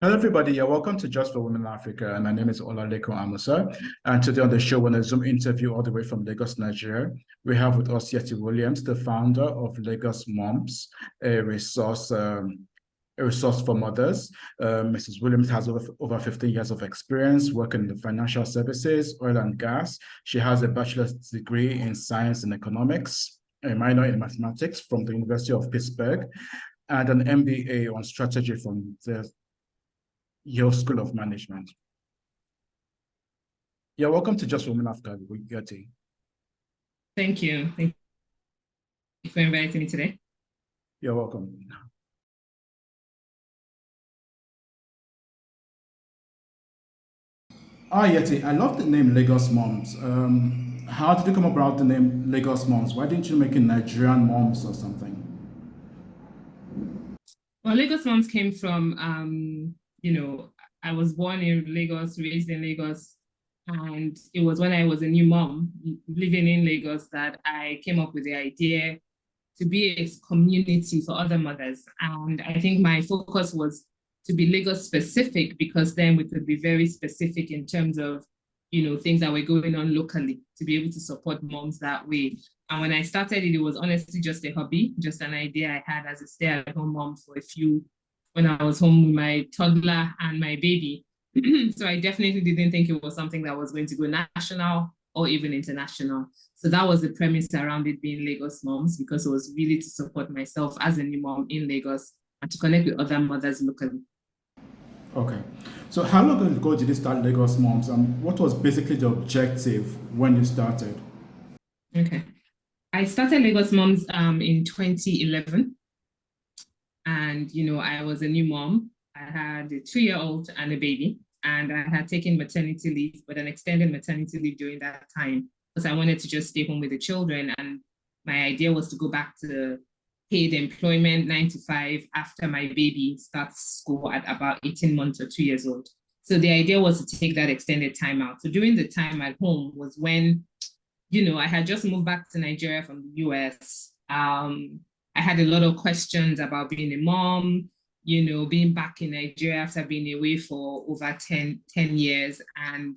Hello, everybody. Yeah, welcome to Just for Women in Africa. And my name is Olaleko Amusa. And today on the show, we're on a Zoom interview all the way from Lagos, Nigeria. We have with us Yeti Williams, the founder of Lagos Moms, a resource for mothers. Mrs. Williams has over 15 years of experience working in the financial services, oil and gas. She has a bachelor's degree in science and economics, a minor in mathematics from the University of Pittsburgh, and an MBA on strategy from the Yale School of Management. Yeah, welcome to Just Women After Yeti. Thank you. Thank you for inviting me today. You're welcome. Yeti, I love the name Lagos Moms. How did you come about the name Lagos Moms? Why didn't you make it Nigerian Moms or something? Well, Lagos Moms came from, I was born in Lagos, raised in Lagos, and it was when I was a new mom living in Lagos that I came up with the idea to be a community for other mothers. And I think my focus was to be Lagos specific, because then we could be very specific in terms of, things that were going on locally to be able to support moms that way. And when I started it, it was honestly just a hobby, just an idea I had as a stay-at-home mom when I was home with my toddler and my baby. So I definitely didn't think it was something that was going to go national or even international. So that was the premise around it being Lagos Moms, because it was really to support myself as a new mom in Lagos and to connect with other mothers locally. Okay. So how long ago did you start Lagos Moms, and what was basically the objective when you started? Okay. I started Lagos Moms in 2011. And, I was a new mom. I had a 2-year-old and a baby, and I had taken maternity leave, but an extended maternity leave during that time because I wanted to just stay home with the children. And my idea was to go back to paid employment 9 to 5 after my baby starts school at about 18 months or 2 years old. So the idea was to take that extended time out. So during the time at home was when, I had just moved back to Nigeria from the US. I had a lot of questions about being a mom, being back in Nigeria after being away for over 10 years. And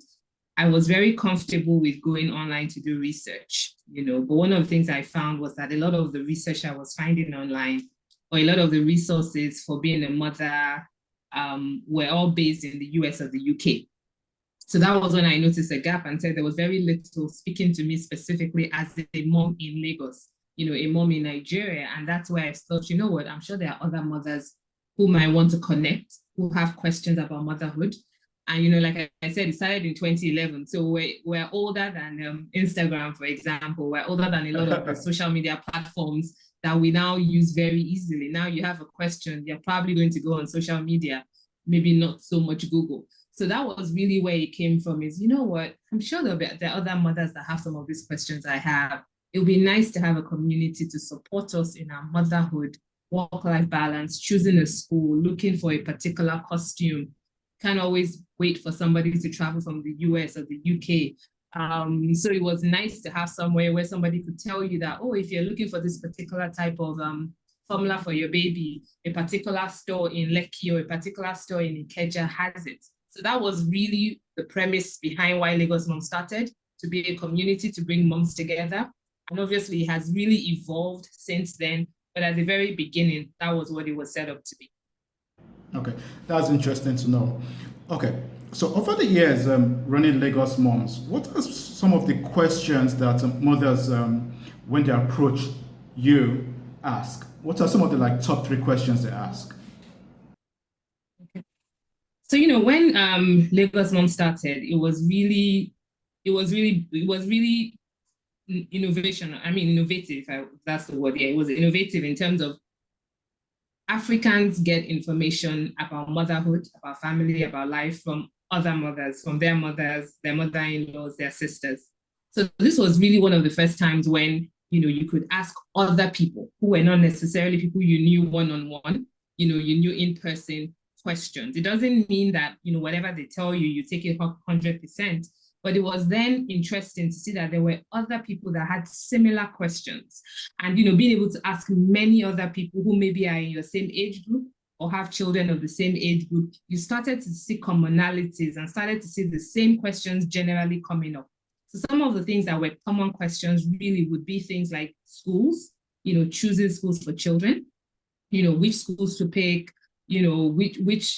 I was very comfortable with going online to do research, but one of the things I found was that a lot of the research I was finding online, or a lot of the resources for being a mother, were all based in the US or the UK. So that was when I noticed a gap and said there was very little speaking to me specifically as a mom in Lagos, a mom in Nigeria. And that's where I thought, you know what, I'm sure there are other mothers who might want to connect, who have questions about motherhood. And, like I said, it started in 2011. So we're older than Instagram, for example. We're older than a lot of the social media platforms that we now use very easily. Now you have a question, you're probably going to go on social media, maybe not so much Google. So that was really where it came from, is, you know what, I'm sure there are other mothers that have some of these questions I have. It would be nice to have a community to support us in our motherhood, work-life balance, choosing a school, looking for a particular costume. Can't always wait for somebody to travel from the US or the UK. So it was nice to have somewhere where somebody could tell you that, oh, if you're looking for this particular type of formula for your baby, a particular store in Lekki or a particular store in Ikeja has it. So that was really the premise behind why Lagos Mom started, to be a community to bring moms together. And obviously it has really evolved since then. But at the very beginning, that was what it was set up to be. Okay, that's interesting to know. Okay, so over the years running Lagos Moms, what are some of the questions that mothers, when they approach you, ask? What are some of the top 3 questions they ask? Okay. So when Lagos Mom started, it was really innovation. I mean, innovative. That's the word. Yeah, it was innovative in terms of Africans get information about motherhood, about family, about life from other mothers, from their mothers, their mother-in-laws, their sisters. So this was really one of the first times when, you could ask other people who were not necessarily people you knew one-on-one, you knew in person, questions. It doesn't mean that, whatever they tell you, you take it 100%. But it was then interesting to see that there were other people that had similar questions, and being able to ask many other people who maybe are in your same age group or have children of the same age group, you started to see commonalities and started to see the same questions generally coming up. So some of the things that were common questions really would be things like schools, choosing schools for children, which schools to pick,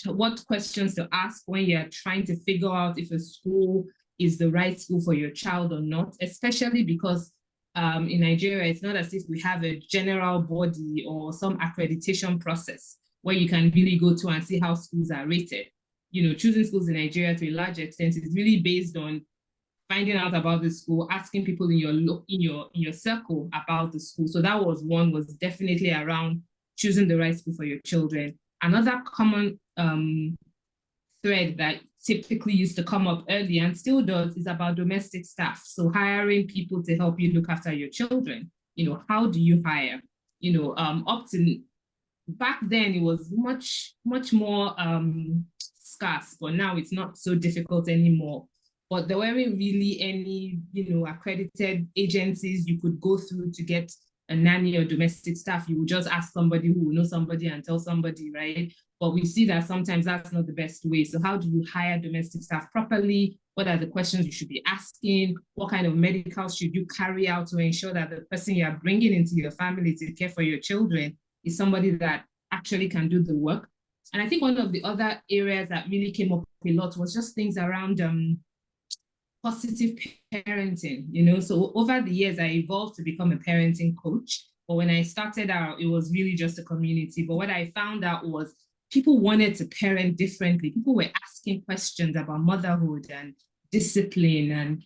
what questions to ask when you're trying to figure out if a school is the right school for your child or not, especially because in Nigeria, it's not as if we have a general body or some accreditation process where you can really go to and see how schools are rated. Choosing schools in Nigeria to a large extent is really based on finding out about the school, asking people in your circle about the school. So that was definitely around choosing the right school for your children. Another common thread that typically used to come up early and still does is about domestic staff. So hiring people to help you look after your children. How do you hire? Up to back then it was much more scarce, but now it's not so difficult anymore. But there weren't really any, accredited agencies you could go through to get a nanny or domestic staff. You would just ask somebody who will know somebody and tell somebody, right? But we see that sometimes that's not the best way. So how do you hire domestic staff properly? What are the questions you should be asking? What kind of medicals should you carry out to ensure that the person you are bringing into your family to care for your children is somebody that actually can do the work? And I think one of the other areas that really came up a lot was just things around positive parenting, so over the years I evolved to become a parenting coach, but when I started out it was really just a community. But what I found out was people wanted to parent differently. People were asking questions about motherhood and discipline and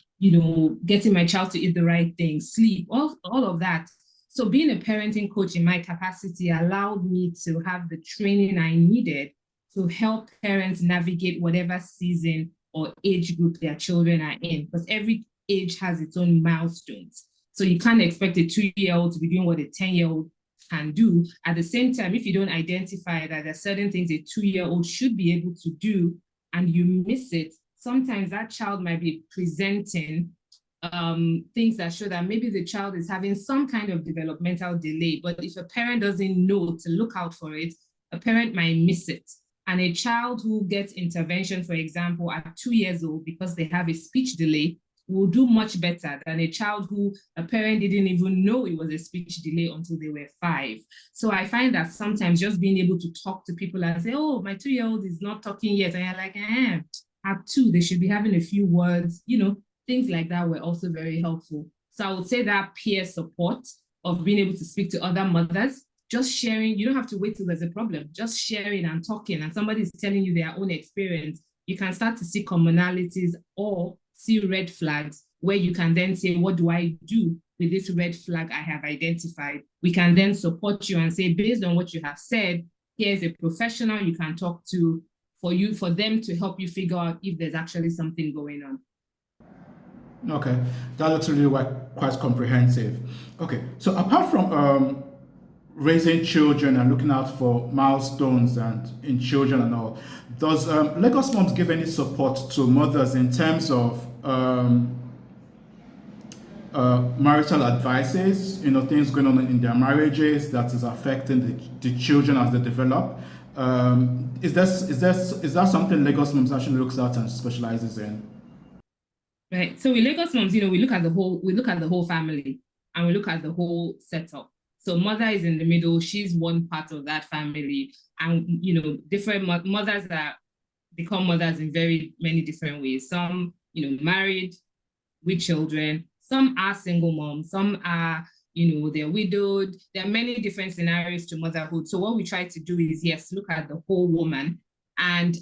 getting my child to eat the right thing, sleep, all of that. So being a parenting coach in my capacity allowed me to have the training I needed to help parents navigate whatever season or age group their children are in, because every age has its own milestones. So you can't expect a 2-year-old to be doing what a 10-year-old can do. At the same time, if you don't identify that there are certain things a 2-year-old should be able to do and you miss it, sometimes that child might be presenting things that show that maybe the child is having some kind of developmental delay. But if a parent doesn't know to look out for it, a parent might miss it. And a child who gets intervention, for example, at 2 years old because they have a speech delay will do much better than a child who a parent didn't even know it was a speech delay until they were 5. So I find that sometimes just being able to talk to people and say, oh, my 2-year-old is not talking yet. And you're like, at 2, they should be having a few words, things like that were also very helpful. So I would say that peer support of being able to speak to other mothers, just sharing, you don't have to wait till there's a problem, just sharing and talking and somebody is telling you their own experience, you can start to see commonalities or see red flags where you can then say, what do I do with this red flag I have identified? We can then support you and say, based on what you have said, here's a professional you can talk to for them to help you figure out if there's actually something going on. Okay, that looks really quite comprehensive. Okay, so apart from raising children and looking out for milestones and in children and all, does Lagos Moms give any support to mothers in terms of marital advices, things going on in their marriages that is affecting the children as they develop? Is that something Lagos Moms actually looks at and specializes in? Right. So with Lagos Moms, we look at the whole family and we look at the whole setup. So mother is in the middle, she's one part of that family. And, different mothers that become mothers in very many different ways. Some, married with children, some are single moms, some are, they're widowed. There are many different scenarios to motherhood. So what we try to do is, yes, look at the whole woman. And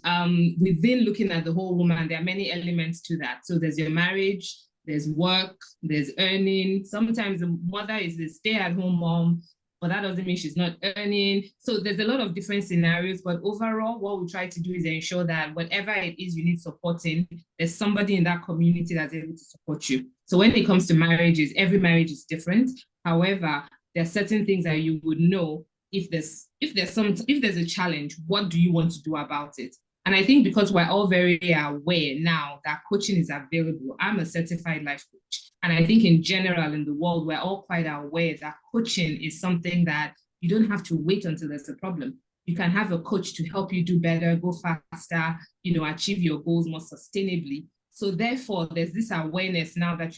within looking at the whole woman, there are many elements to that. So there's your marriage, there's work, there's earning. Sometimes the mother is a stay-at-home mom, but that doesn't mean she's not earning. So there's a lot of different scenarios, but overall, what we try to do is ensure that whatever it is you need supporting, there's somebody in that community that's able to support you. So when it comes to marriages, every marriage is different. However, there are certain things that you would know if there's a challenge, what do you want to do about it? And I think because we're all very aware now that coaching is available, I'm a certified life coach. And I think in general in the world, we're all quite aware that coaching is something that you don't have to wait until there's a problem. you can have a coach to help you do better, go faster, achieve your goals more sustainably. So therefore, there's this awareness now that,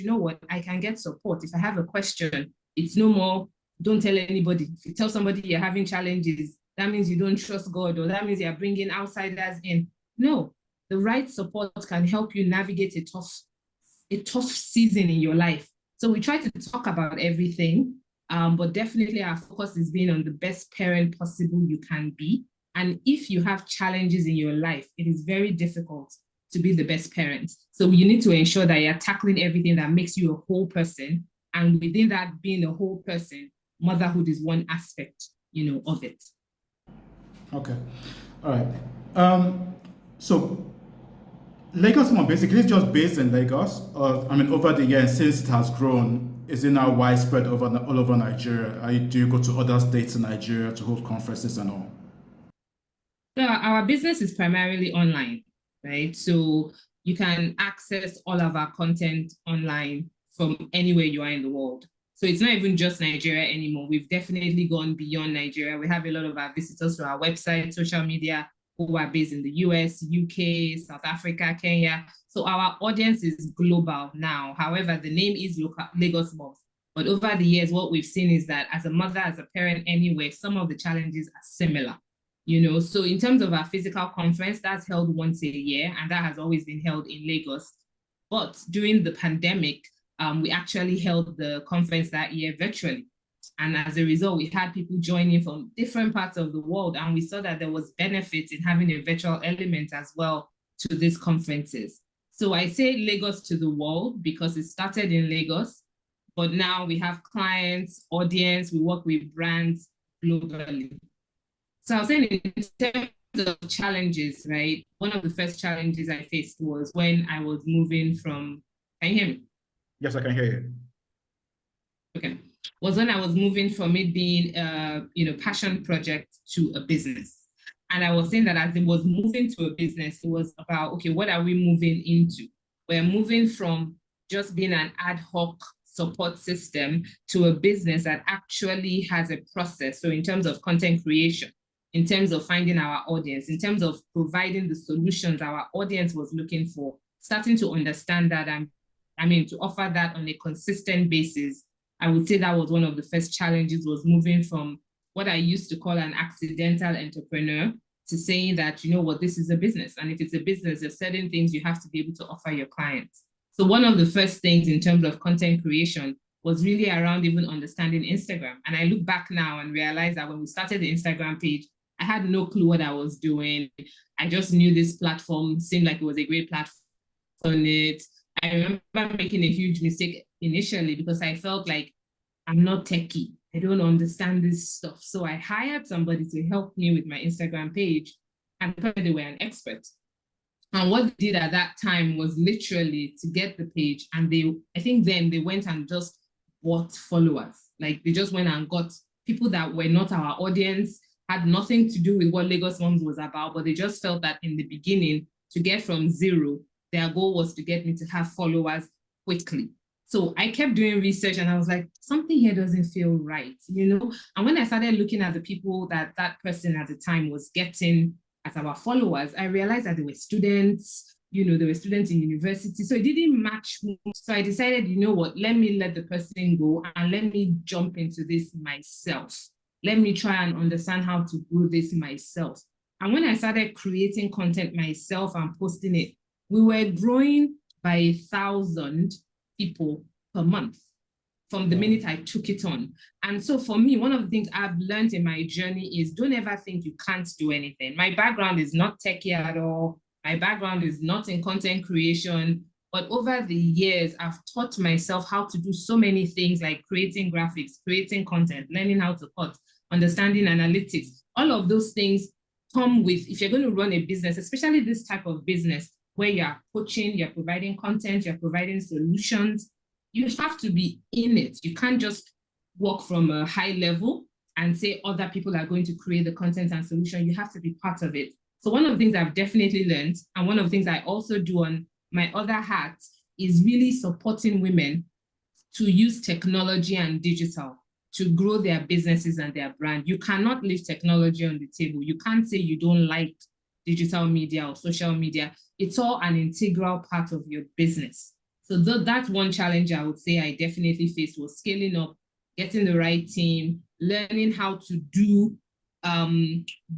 I can get support. If I have a question, it's no more, don't tell anybody. If you tell somebody you're having challenges, that means you don't trust God, or that means you're bringing outsiders in. No, the right support can help you navigate a tough season in your life. So we try to talk about everything, but definitely our focus is being on the best parent possible you can be. And if you have challenges in your life, it is very difficult to be the best parent. So you need to ensure that you're tackling everything that makes you a whole person. And within that being a whole person, motherhood is one aspect, of it. Okay. All right. So Lagos Mom basically is just based in Lagos, or over the years since it has grown, is it now widespread all over Nigeria? Do you go to other states in Nigeria to hold conferences and all? So our business is primarily online, right? So you can access all of our content online from anywhere you are in the world. So it's not even just Nigeria anymore. We've definitely gone beyond Nigeria. We have a lot of our visitors to our website, social media, who are based in the US, UK, South Africa, Kenya. So our audience is global now. However, the name is Lagos Moms. But over the years, what we've seen is that as a mother, as a parent anywhere, some of the challenges are similar. So in terms of our physical conference, that's held once a year, and that has always been held in Lagos. But during the pandemic, we actually held the conference that year virtually. And as a result, we had people joining from different parts of the world, and we saw that there was benefit in having a virtual element as well to these conferences. So I say Lagos to the world because it started in Lagos, but now we have clients, audience, we work with brands globally. So I was saying in terms of challenges, right? One of the first challenges I faced was when I was moving from, can you hear me? Yes, I can hear you. Okay. Was when I was moving from it being a passion project to a business. And I was saying that as it was moving to a business, it was about, okay, what are we moving into? We're moving from just being an ad hoc support system to a business that actually has a process. So in terms of content creation, in terms of finding our audience, in terms of providing the solutions our audience was looking for, starting to understand that, to offer that on a consistent basis, I would say that was one of the first challenges, was moving from what I used to call an accidental entrepreneur to saying that, this is a business. And if it's a business, there's certain things you have to be able to offer your clients. So one of the first things in terms of content creation was really around even understanding Instagram. And I look back now and realize that when we started the Instagram page, I had no clue what I was doing. I just knew this platform seemed like it was a great platform on it. I remember making a huge mistake initially because I felt like I'm not techie. I don't understand this stuff. So I hired somebody to help me with my Instagram page, and they were an expert. And what they did at that time was literally to get the page, and I think then they went and just bought followers. Like they just went and got people that were not our audience, had nothing to do with what Lagos Moms was about, but they just felt that in the beginning, to get from zero, their goal was to get me to have followers quickly. So I kept doing research and I was like, something here doesn't feel right, And when I started looking at the people that person at the time was getting as our followers, I realized that they were students, they were students in university. So it didn't match me. So I decided, let me let the person go and let me jump into this myself. Let me try and understand how to grow this myself. And when I started creating content myself and posting it, we were growing by 1,000 people per month from the minute I took it on. And so for me, one of the things I've learned in my journey is don't ever think you can't do anything. My background is not techie at all. My background is not in content creation. But over the years, I've taught myself how to do so many things like creating graphics, creating content, learning how to cut, understanding analytics. All of those things come with, if you're going to run a business, especially this type of business, where you're coaching, you're providing content, you're providing solutions, you have to be in it. You can't just work from a high level and say other people are going to create the content and solution. You have to be part of it. So one of the things I've definitely learned, and one of the things I also do on my other hat, is really supporting women to use technology and digital to grow their businesses and their brand. You cannot leave technology on the table. You can't say you don't like digital media or social media. It's all an integral part of your business. So that's one challenge I would say I definitely faced, was scaling up, getting the right team, learning how to do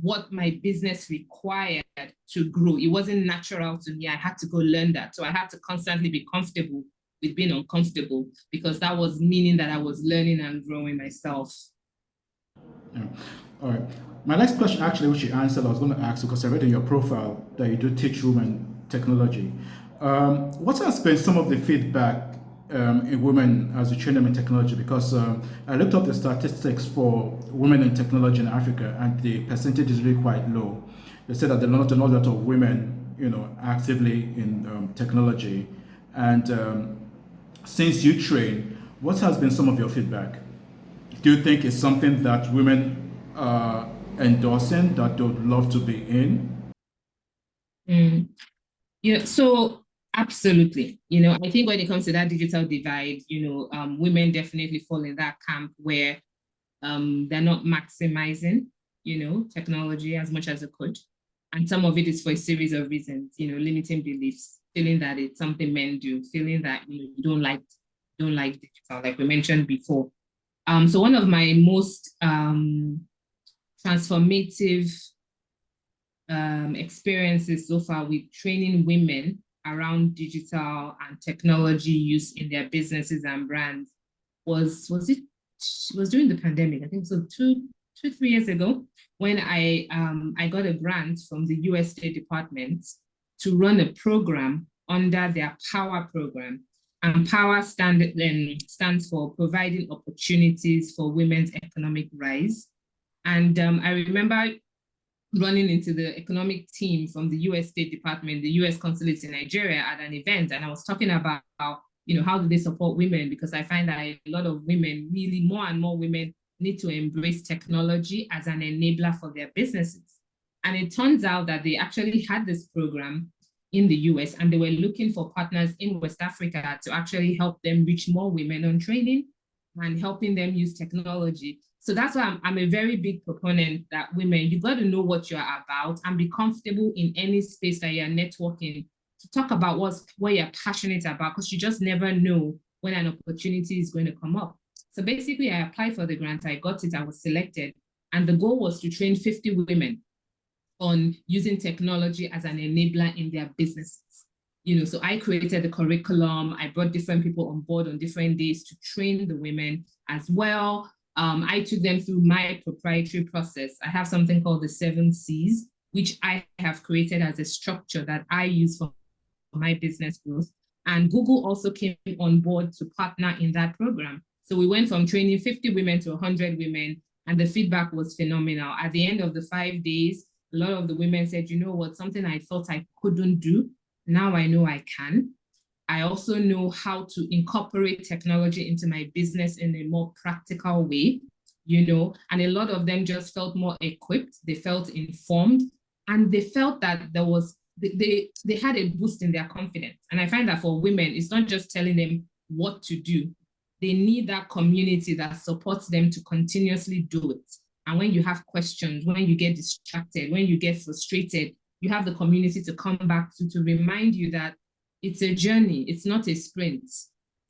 what my business required to grow. It wasn't natural to me. I had to go learn that. So I had to constantly be comfortable with being uncomfortable, because that was meaning that I was learning and growing myself. Yeah. All right. My next question, actually, which you answered, I was going to ask you, because I read in your profile that you do teach women technology. What has been some of the feedback in women as you train them in technology? Because I looked up the statistics for women in technology in Africa, and the percentage is really quite low. They said that there are not a lot of women, actively in technology. And since you train, what has been some of your feedback? Do you think it's something that women are endorsing, that they would love to be in? Yeah, so absolutely. I think when it comes to that digital divide, women definitely fall in that camp where they're not maximizing, technology as much as they could. And some of it is for a series of reasons, limiting beliefs, feeling that it's something men do, feeling that you don't like digital, like we mentioned before. So one of my most transformative experiences so far with training women around digital and technology use in their businesses and brands was during the pandemic. I think so, 3 years ago, when I got a grant from the US State Department to run a program under their POWER program. And POWER stands for Providing Opportunities for Women's Economic Rise. And I remember running into the economic team from the US State Department, the US Consulate in Nigeria, at an event. And I was talking about how do they support women? Because I find that a lot of women, really more and more women, need to embrace technology as an enabler for their businesses. And it turns out that they actually had this program in the US, and they were looking for partners in West Africa to actually help them reach more women on training and helping them use technology. So that's why I'm a very big proponent that women, you got to know what you're about and be comfortable in any space that you're networking to talk about what you're passionate about, because you just never know when an opportunity is going to come up. So basically, I applied for the grant, I got it, I was selected, and the goal was to train 50 women on using technology as an enabler in their businesses. So I created the curriculum, I brought different people on board on different days to train the women as well. I took them through my proprietary process. I have something called the 7 C's, which I have created as a structure that I use for my business growth. And Google also came on board to partner in that program. So we went from training 50 women to 100 women, and the feedback was phenomenal. At the end of the 5 days, a lot of the women said, you know what, something I thought I couldn't do, now I know I can. I also know how to incorporate technology into my business in a more practical way, and a lot of them just felt more equipped, they felt informed, and they felt that they had a boost in their confidence. And I find that for women, it's not just telling them what to do. They need that community that supports them to continuously do it. And when you have questions, when you get distracted, when you get frustrated, you have the community to come back to remind you that it's a journey, it's not a sprint.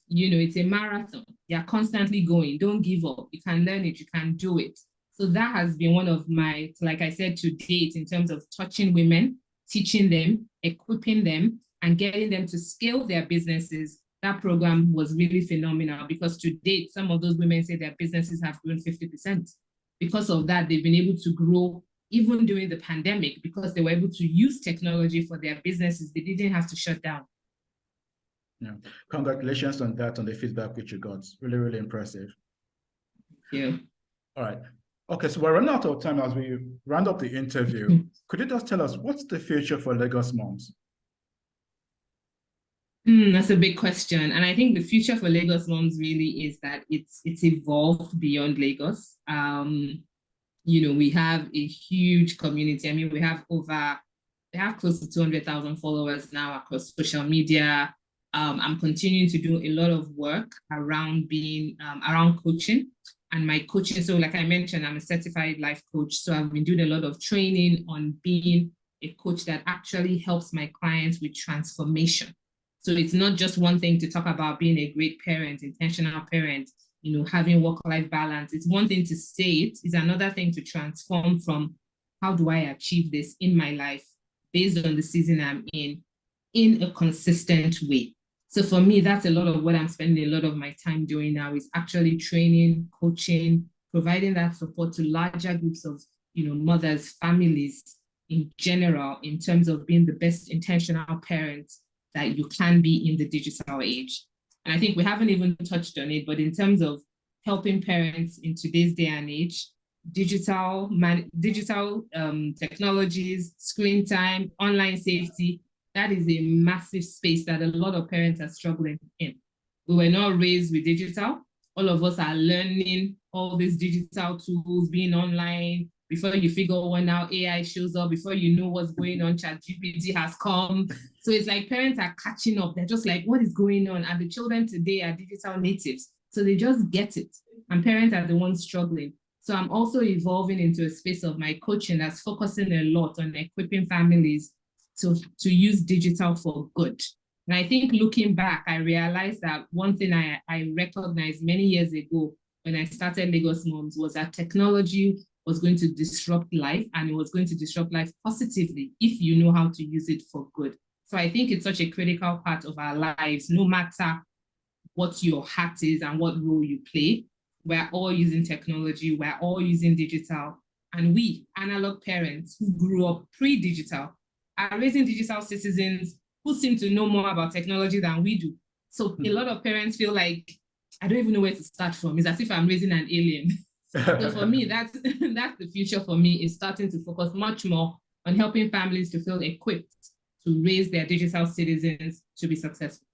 It's a marathon. You're constantly going. Don't give up. You can learn it, you can do it. So that has been one of my, like I said, to date, in terms of touching women, teaching them, equipping them, and getting them to scale their businesses. That program was really phenomenal, because to date, some of those women say their businesses have grown 50%. Because of that, they've been able to grow even during the pandemic, because they were able to use technology for their businesses. They didn't have to shut down. Yeah. Congratulations on that, on the feedback which you got. Really, really impressive. Thank you. All right. Okay, so we're running out of time as we round up the interview. Could you just tell us, what's the future for Lagos Moms? That's a big question. And I think the future for Lagos Moms really is that it's evolved beyond Lagos. We have a huge community. I mean, we have close to 200,000 followers now across social media. I'm continuing to do a lot of work around around coaching and my coaching. So like I mentioned, I'm a certified life coach. So I've been doing a lot of training on being a coach that actually helps my clients with transformation. So it's not just one thing to talk about being a great parent, intentional parent, having work-life balance. It's one thing to say it, it's another thing to transform from how do I achieve this in my life based on the season I'm in a consistent way. So for me, that's a lot of what I'm spending a lot of my time doing now, is actually training, coaching, providing that support to larger groups of mothers, families in general, in terms of being the best intentional parent that you can be in the digital age. And I think we haven't even touched on it, but in terms of helping parents in today's day and age, digital technologies, screen time, online safety, that is a massive space that a lot of parents are struggling in. We were not raised with digital. All of us are learning all these digital tools, being online. Before you figure one out, AI shows up. Before you know what's going on, ChatGPT has come. So it's like parents are catching up. They're just like, what is going on? And the children today are digital natives. So they just get it. And parents are the ones struggling. So I'm also evolving into a space of my coaching that's focusing a lot on equipping families to use digital for good. And I think looking back, I realized that one thing I recognized many years ago when I started Lagos Moms was that technology was going to disrupt life, and it was going to disrupt life positively if you know how to use it for good. So I think it's such a critical part of our lives, no matter what your hat is and what role you play. We're all using technology, we're all using digital, and we, analog parents who grew up pre-digital, are raising digital citizens who seem to know more about technology than we do. So a lot of parents feel like, I don't even know where to start from. It's as if I'm raising an alien. So for me, that's the future for me, is starting to focus much more on helping families to feel equipped to raise their digital citizens to be successful.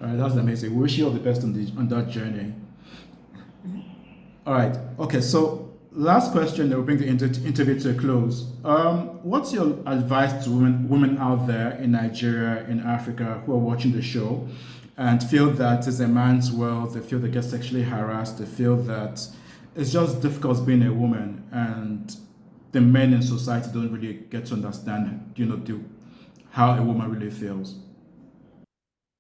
All right, that's amazing. We wish you all the best on that journey. All right. Okay. So last question that will bring the interview to a close. What's your advice to women out there in Nigeria, in Africa, who are watching the show and feel that it's a man's world, they feel they get sexually harassed, they feel that it's just difficult being a woman, and the men in society don't really get to understand, how a woman really feels?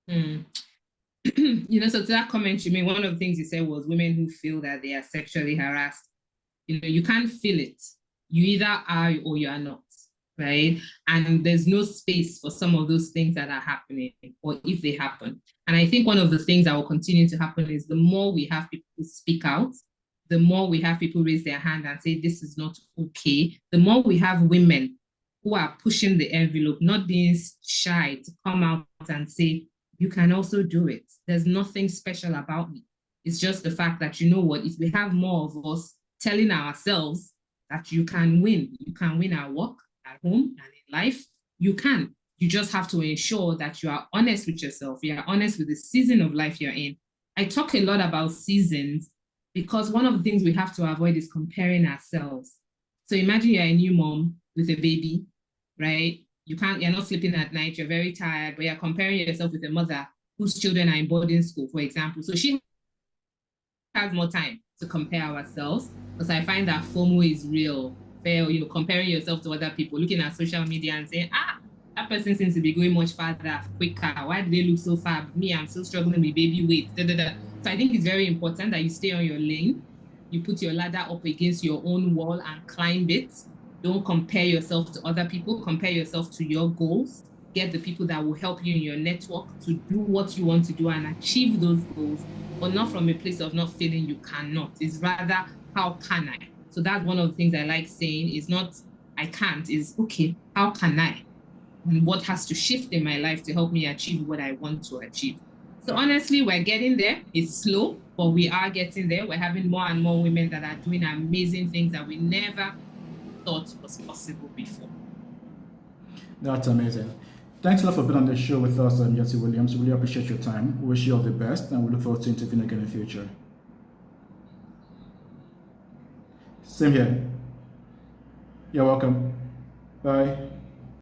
So to that comment you made, one of the things you said was women who feel that they are sexually harassed. You can't feel it. You either are or you are not, right? And there's no space for some of those things that are happening, or if they happen. And I think one of the things that will continue to happen is the more we have people speak out, the more we have people raise their hand and say, this is not okay, the more we have women who are pushing the envelope, not being shy to come out and say, you can also do it. There's nothing special about me. It's just the fact that, if we have more of us telling ourselves that you can win at work, at home, and in life, you can. You just have to ensure that you are honest with yourself. You are honest with the season of life you're in. I talk a lot about seasons because one of the things we have to avoid is comparing ourselves. So imagine you're a new mom with a baby, right? You're not sleeping at night, you're very tired, but you're comparing yourself with a mother whose children are in boarding school, for example. So she has more time to compare ourselves, because I find that FOMO is real. Comparing yourself to other people, looking at social media and saying, that person seems to be going much farther, quicker. Why do they look so far? Me, I'm still struggling with baby weight. So I think it's very important that you stay on your lane. You put your ladder up against your own wall and climb it. Don't compare yourself to other people. Compare yourself to your goals. Get the people that will help you in your network to do what you want to do and achieve those goals, but not from a place of not feeling you cannot. It's rather, how can I? So that's one of the things I like saying, is not I can't, is okay, how can I? And what has to shift in my life to help me achieve what I want to achieve? So honestly, we're getting there. It's slow, but we are getting there. We're having more and more women that are doing amazing things that we never thought was possible before. That's amazing. Thanks a lot for being on the show with us, Yetsi Williams. We really appreciate your time. We wish you all the best, and we look forward to interviewing again in the future. Same here. You're welcome. Bye.